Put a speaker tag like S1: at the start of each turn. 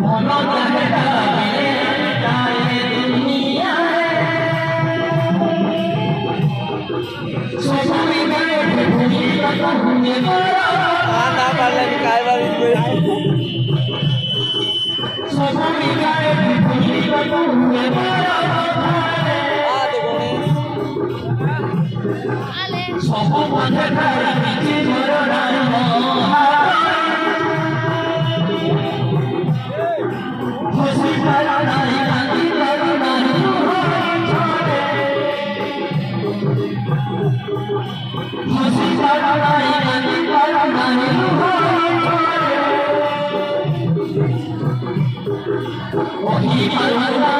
S1: মনো চাহে তারে তারে দুনিয়া সবাই গায়ে ভুলি কথা হুনে বড়
S2: না পারলে আমি কার বাড়ি
S1: সবাই গায়ে ভুলি কথা হুনে বড় সব মাঝে ধারা বিচি ধরার খুশি ধারা নারী কান্দি ধরা নারী খুশি ধারা নারী কান্দি ধরা নারী ওহি মালা